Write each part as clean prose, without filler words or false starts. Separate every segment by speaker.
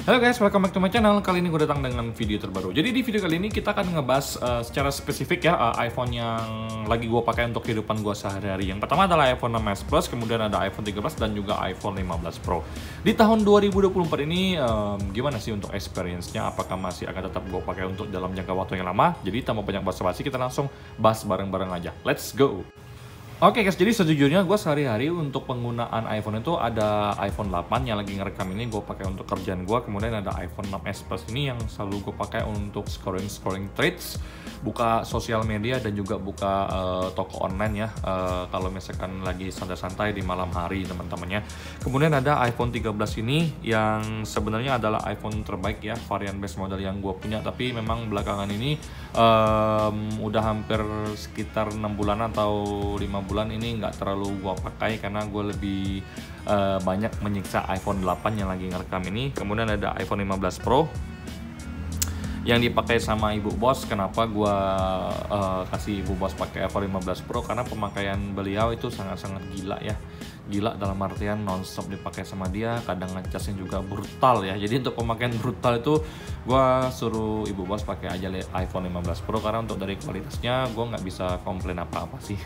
Speaker 1: Halo guys, welcome back to my channel. Kali ini gue datang dengan video terbaru. Jadi di video kali ini kita akan ngebahas secara spesifik ya iPhone yang lagi gue pakai untuk kehidupan gue sehari-hari. Yang pertama adalah iPhone 6s Plus, kemudian ada iPhone 13 dan juga iPhone 15 Pro. Di tahun 2024 ini gimana sih untuk experience-nya? Apakah masih akan tetap gue pakai untuk dalam jangka waktu yang lama? Jadi tanpa banyak basa-basi, kita langsung bahas bareng-bareng aja. Let's go! Oke guys, jadi sejujurnya gue sehari-hari untuk penggunaan iPhone itu ada iPhone 8 yang lagi ngerekam ini gue pakai untuk kerjaan gue, kemudian ada iPhone 6s Plus ini yang selalu gue pakai untuk scrolling threads, buka sosial media dan juga buka toko online ya, kalau misalkan lagi santai-santai di malam hari teman-temannya. Kemudian ada iPhone 13 ini yang sebenarnya adalah iPhone terbaik ya, varian base model yang gue punya, tapi memang belakangan ini udah hampir sekitar 6 bulan atau 5 bulan ini nggak terlalu gua pakai karena gue lebih banyak menyiksa iPhone 8 yang lagi ngerekam ini. Kemudian ada iPhone 15 Pro yang dipakai sama ibu bos. Kenapa gua kasih ibu bos pakai iPhone 15 Pro? Karena pemakaian beliau itu sangat-sangat gila ya. Gila dalam artian non-stop dipakai sama dia, kadang ngecasnya juga brutal ya. Jadi untuk pemakaian brutal itu gua suruh ibu bos pakai aja iPhone 15 Pro karena untuk dari kualitasnya gua nggak bisa komplain apa-apa sih.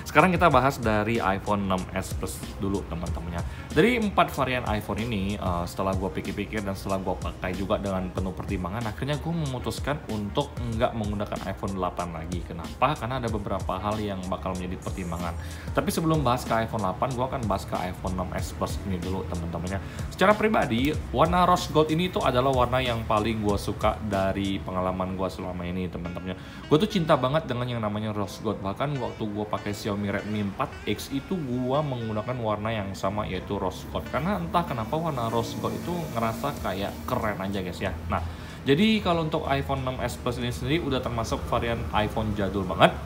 Speaker 1: Sekarang kita bahas dari iPhone 6s Plus dulu teman-temannya. Dari 4 varian iPhone ini, setelah gua pikir-pikir dan setelah gua pakai juga dengan penuh pertimbangan, akhirnya gue memutuskan untuk nggak menggunakan iPhone 8 lagi. Kenapa? Karena ada beberapa hal yang bakal menjadi pertimbangan. Tapi sebelum bahas ke iPhone 8, gue akan bahas ke iPhone 6s Plus ini dulu teman-temannya. Secara pribadi, warna rose gold ini tuh adalah warna yang paling gue suka dari pengalaman gue selama ini teman-temannya. Gue tuh cinta banget dengan yang namanya rose gold. Bahkan waktu gue pakai Xiaomi Redmi 4X itu gue menggunakan warna yang sama, yaitu rose gold. Karena entah kenapa warna rose gold itu ngerasa kayak keren aja guys ya. Nah, jadi kalau untuk iPhone 6s Plus ini sendiri udah termasuk varian iPhone jadul banget,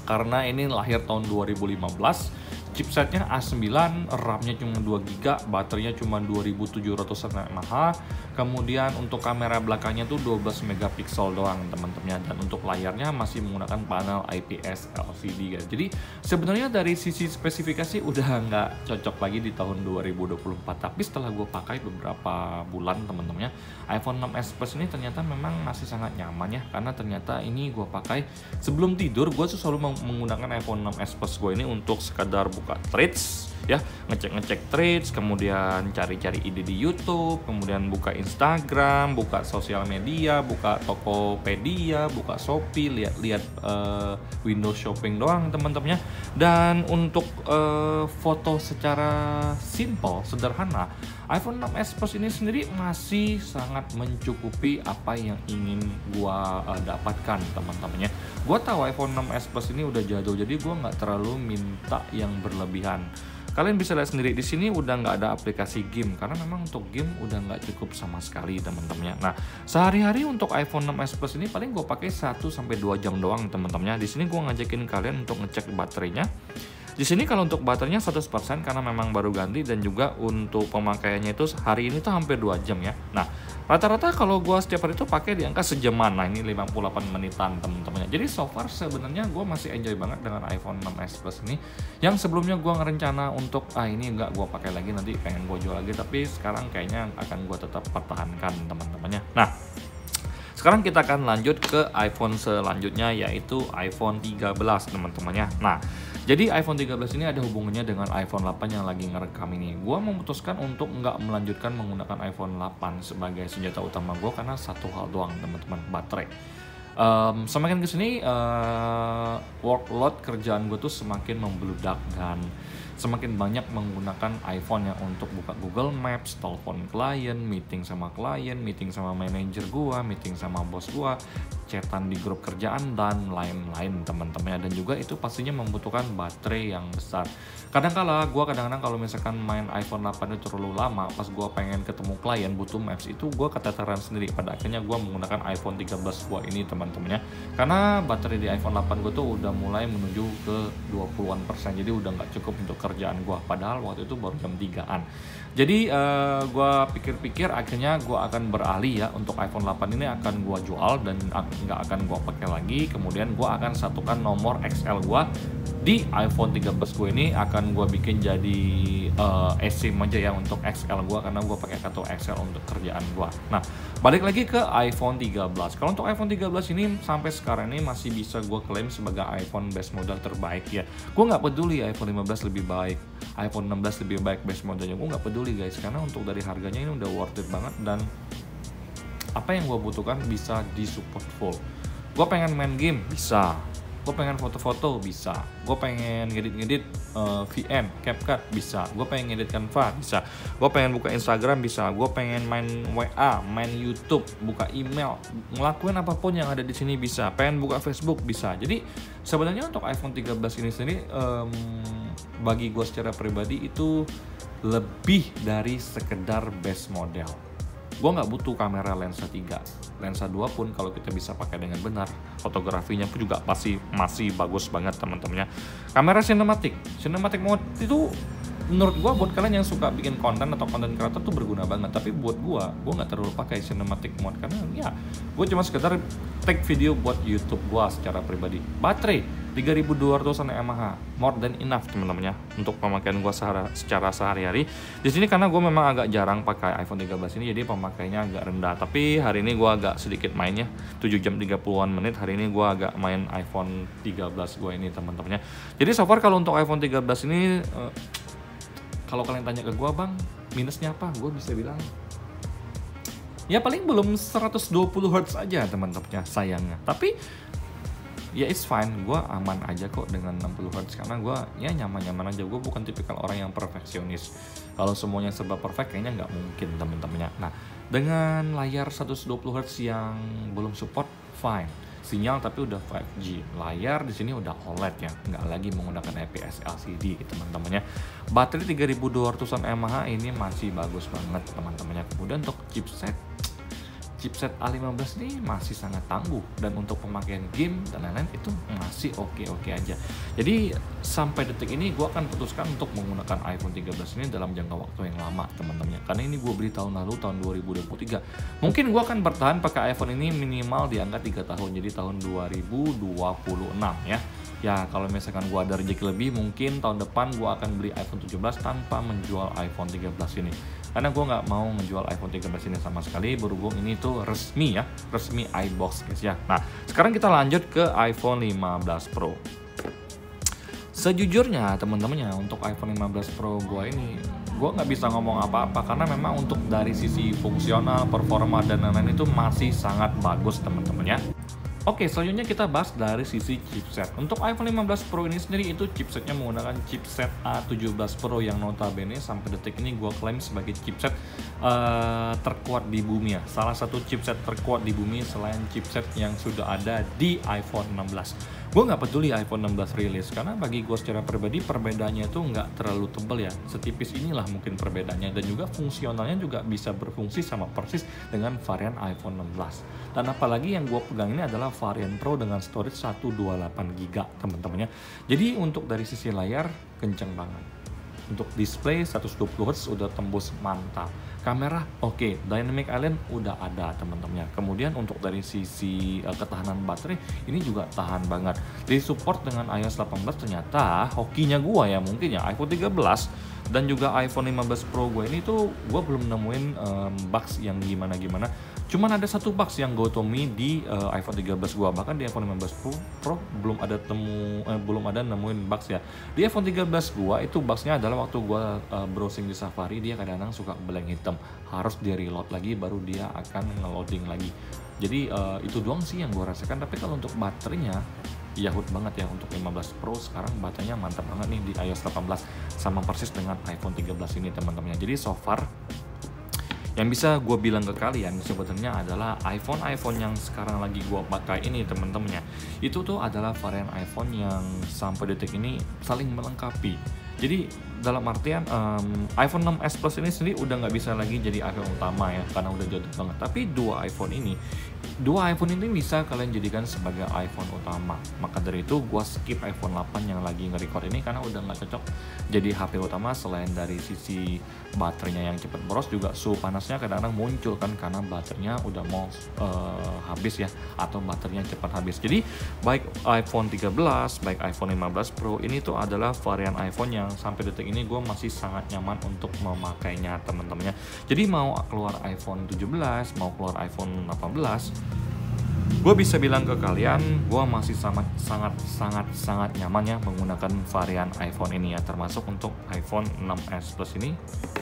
Speaker 1: karena ini lahir tahun 2015. Chipsetnya A9, RAM-nya cuma 2GB, baterainya cuma 2700 mAh. Kemudian untuk kamera belakangnya tuh 12 megapiksel doang teman-teman, dan untuk layarnya masih menggunakan panel IPS LCD guys. Jadi sebenarnya dari sisi spesifikasi udah nggak cocok lagi di tahun 2024. Tapi setelah gue pakai beberapa bulan teman-temannya, iPhone 6s Plus ini ternyata memang masih sangat nyaman ya, karena ternyata ini gue pakai sebelum tidur. Gue selalu menggunakan iPhone 6s Plus gue ini untuk sekadar buka threads ya, ngecek threads, kemudian cari-cari ide di YouTube, kemudian buka Instagram, buka sosial media, buka Tokopedia, buka Shopee, lihat-lihat window shopping doang teman-temannya. Dan untuk foto secara simple, sederhana, iPhone 6s Plus ini sendiri masih sangat mencukupi apa yang ingin gua dapatkan teman-temannya. Gua tahu iPhone 6s Plus ini udah jadul, jadi gua nggak terlalu minta yang berlebihan. Kalian bisa lihat sendiri di sini udah nggak ada aplikasi game, karena memang untuk game udah nggak cukup sama sekali teman-temannya. Nah, sehari-hari untuk iPhone 6s Plus ini paling gue pakai 1-2 jam doang teman-temannya. Di sini gue ngajakin kalian untuk ngecek baterainya. Di sini kalau untuk baterainya 100% karena memang baru ganti, dan juga untuk pemakaiannya itu hari ini tuh hampir 2 jam ya. Nah, rata-rata kalau gue setiap hari itu pakai di angka sejaman. Nah, ini 58 menitan teman-temannya. Jadi so far sebenarnya gue masih enjoy banget dengan iPhone 6s Plus ini. Yang sebelumnya gue ngerencana untuk ini enggak gue pakai lagi, nanti pengen gue jual lagi, tapi sekarang kayaknya akan gue tetap pertahankan teman-temannya. Nah, sekarang kita akan lanjut ke iPhone selanjutnya, yaitu iPhone 13 teman-temannya. Nah, jadi iPhone 13 ini ada hubungannya dengan iPhone 8 yang lagi ngerekam ini. Gua memutuskan untuk nggak melanjutkan menggunakan iPhone 8 sebagai senjata utama gue karena satu hal doang teman-teman, baterai. Semakin kesini workload kerjaan gue tuh semakin membludak, dan semakin banyak menggunakan iPhone ya untuk buka Google Maps, telepon klien, meeting sama klien, meeting sama manajer gua, meeting sama bos gua, chatan di grup kerjaan dan lain-lain teman-temannya. Dan juga itu pastinya membutuhkan baterai yang besar. Kadang-kadang kalau misalkan main iPhone 8 itu terlalu lama, pas gua pengen ketemu klien butuh Maps, itu gua keteteran sendiri. Pada akhirnya gua menggunakan iPhone 13 gua ini teman-temannya, karena baterai di iPhone 8 gua tuh udah mulai menuju ke 20%, jadi udah nggak cukup untuk kerjaan gue, padahal waktu itu baru jam 3-an. Jadi gue pikir-pikir akhirnya gue akan beralih ya, untuk iPhone 8 ini akan gue jual dan nggak akan gue pakai lagi. Kemudian gue akan satukan nomor XL gue di iPhone 13 gue ini, akan gue bikin jadi eSIM aja ya untuk XL gue, karena gue pakai kartu XL untuk kerjaan gue. Nah, balik lagi ke iPhone 13. Kalau untuk iPhone 13 ini sampai sekarang ini masih bisa gue klaim sebagai iPhone base model terbaik ya. Gue nggak peduli iPhone 15 lebih baik, iPhone 16 lebih baik base modelnya, gue nggak peduli guys, karena untuk dari harganya ini udah worth it banget, dan apa yang gue butuhkan bisa disupport full. Gue pengen main game bisa, gue pengen foto-foto bisa, gue pengen ngedit-ngedit VN, CapCut bisa, gue pengen ngedit Canva bisa, gue pengen buka Instagram bisa, gue pengen main WA, main YouTube, buka email, ngelakuin apapun yang ada di sini bisa, pengen buka Facebook bisa. Jadi sebenarnya untuk iPhone 13 ini sendiri bagi gue secara pribadi itu lebih dari sekedar base model. Gue nggak butuh kamera lensa 3, lensa 2 pun kalau kita bisa pakai dengan benar, fotografinya pun juga pasti masih bagus banget teman-temannya. Kamera cinematic mode itu menurut gue buat kalian yang suka bikin konten atau konten kreator tuh berguna banget. Tapi buat gue nggak terlalu pakai cinematic mode, karena ya gue cuma sekedar take video buat YouTube gue secara pribadi. Baterai 3200 mAh, more than enough teman-teman ya untuk pemakaian gue secara sehari-hari. Di sini karena gue memang agak jarang pakai iPhone 13 ini, jadi pemakaiannya agak rendah. Tapi hari ini gue agak sedikit mainnya, 7 jam 30-an menit. Hari ini gue agak main iPhone 13 gue ini teman-temannya. Jadi so far kalau untuk iPhone 13 ini kalau kalian tanya ke gue, bang, minusnya apa? Gue bisa bilang ya paling belum 120 Hz aja teman-temannya, sayangnya. Tapi ya it's fine, gue aman aja kok dengan 60 Hz, karena gue ya nyaman-nyaman aja. Gue bukan tipikal orang yang perfeksionis. Kalau semuanya serba perfect kayaknya nggak mungkin teman-temannya. Nah, dengan layar 120 Hz yang belum support, fine. Sinyal tapi udah 5G. Layar di sini udah OLED ya, nggak lagi menggunakan IPS LCD teman-temannya. Baterai 3200 mAh ini masih bagus banget teman-temannya. Kemudian untuk chipset A15 ini masih sangat tangguh, dan untuk pemakaian game dan lain-lain itu masih oke-oke aja. Jadi sampai detik ini gue akan putuskan untuk menggunakan iPhone 13 ini dalam jangka waktu yang lama teman-teman, karena ini gue beli tahun lalu, tahun 2023. Mungkin gue akan bertahan pakai iPhone ini minimal di angka 3 tahun, jadi tahun 2026 ya. Ya kalau misalkan gue ada rezeki lebih, mungkin tahun depan gue akan beli iPhone 17 tanpa menjual iPhone 13 ini. Karena gue nggak mau menjual iPhone 13 ini sama sekali, berhubung ini tuh resmi ya, resmi iBox guys ya. Nah sekarang kita lanjut ke iPhone 15 Pro. Sejujurnya teman-temannya, untuk iPhone 15 Pro gue ini, gue nggak bisa ngomong apa-apa, karena memang untuk dari sisi fungsional, performa, dan lain-lain itu masih sangat bagus teman-temannya. Oke, selanjutnya kita bahas dari sisi chipset. Untuk iPhone 15 Pro ini sendiri itu chipsetnya menggunakan chipset A17 Pro yang notabene sampai detik ini gue klaim sebagai chipset terkuat di bumi ya. Salah satu chipset terkuat di bumi selain chipset yang sudah ada di iPhone 16. Gue nggak peduli iPhone 16 rilis, karena bagi gue secara pribadi perbedaannya itu nggak terlalu tebal ya. Setipis inilah mungkin perbedaannya, dan juga fungsionalnya juga bisa berfungsi sama persis dengan varian iPhone 16. Dan apalagi yang gue pegang ini adalah varian Pro dengan storage 128GB teman-temannya. Jadi untuk dari sisi layar kenceng banget. Untuk display 120Hz udah tembus mantap. Kamera oke, Dynamic Island udah ada teman-temannya. Kemudian untuk dari sisi ketahanan baterai ini juga tahan banget. Disupport dengan iOS 18, ternyata hokinya gua ya mungkin ya iPhone 13 dan juga iPhone 15 Pro gue ini tuh gue belum nemuin bugs yang gimana-gimana. Cuman ada satu bugs yang gue temui di iPhone 13 gue, bahkan di iPhone 15 Pro belum ada nemuin bugs ya. Di iPhone 13 gue itu bugsnya adalah waktu gue browsing di Safari, dia kadang-kadang suka blank hitam, harus di reload lagi baru dia akan nge-loading lagi. Jadi itu doang sih yang gue rasakan. Tapi kalau untuk baterainya Yahut banget ya, untuk 15 Pro sekarang baterainya mantap banget nih di iOS 18, sama persis dengan iPhone 13 ini teman-teman. Jadi so far yang bisa gue bilang ke kalian sebenarnya adalah iPhone yang sekarang lagi gue pakai ini teman-temannya, itu tuh adalah varian iPhone yang sampai detik ini saling melengkapi. Jadi dalam artian iPhone 6s Plus ini sendiri udah nggak bisa lagi jadi iPhone utama ya, karena udah jatuh banget. Tapi dua iPhone ini bisa kalian jadikan sebagai iPhone utama. Maka dari itu gue skip iPhone 8 yang lagi nge-record ini karena udah nggak cocok jadi HP utama. Selain dari sisi baterainya yang cepat boros, juga suhu panasnya kadang-kadang muncul kan karena baterainya udah mau habis ya, atau baterainya cepat habis. Jadi baik iPhone 13, baik iPhone 15 Pro ini tuh adalah varian iPhone yang sampai detik ini gue masih sangat nyaman untuk memakainya teman-temannya. Jadi mau keluar iPhone 17, mau keluar iPhone 18, gue bisa bilang ke kalian, gue masih sangat nyaman ya menggunakan varian iPhone ini ya, termasuk untuk iPhone 6s Plus ini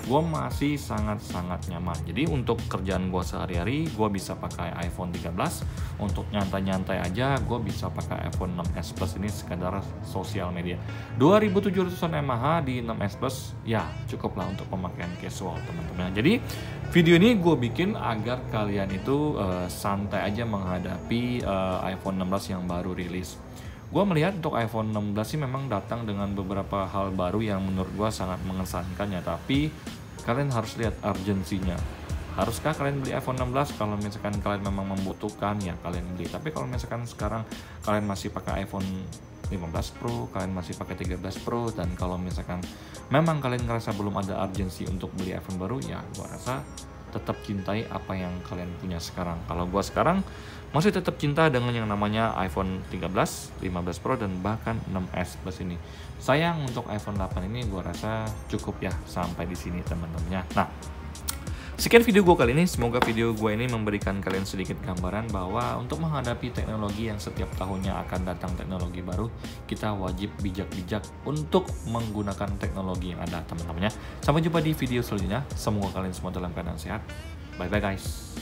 Speaker 1: gue masih sangat nyaman. Jadi untuk kerjaan gue sehari-hari gue bisa pakai iPhone 13, untuk nyantai-nyantai aja gue bisa pakai iPhone 6s Plus ini sekadar sosial media. 2700 mAh di 6s Plus ya cukup lah untuk pemakaian casual teman-teman. Jadi video ini gue bikin agar kalian itu santai aja menghadapi iPhone 16 yang baru rilis. Gue melihat untuk iPhone 16 sih memang datang dengan beberapa hal baru yang menurut gue sangat mengesankan ya. Tapi kalian harus lihat urgensinya. Haruskah kalian beli iPhone 16? Kalau misalkan kalian memang membutuhkan ya kalian beli. Tapi kalau misalkan sekarang kalian masih pakai iPhone 15 Pro, kalian masih pakai 13 Pro, dan kalau misalkan memang kalian ngerasa belum ada urgensi untuk beli iPhone baru, ya gue rasa tetap cintai apa yang kalian punya sekarang. Kalau gue sekarang masih tetap cinta dengan yang namanya iPhone 13, 15 Pro, dan bahkan 6s Plus ini. Sayang untuk iPhone 8 ini gue rasa cukup ya sampai di sini teman-temannya. Nah, sekian video gue kali ini. Semoga video gue ini memberikan kalian sedikit gambaran bahwa untuk menghadapi teknologi yang setiap tahunnya akan datang teknologi baru, kita wajib bijak-bijak untuk menggunakan teknologi yang ada teman-temannya. Sampai jumpa di video selanjutnya. Semoga kalian semua dalam keadaan sehat. Bye-bye guys.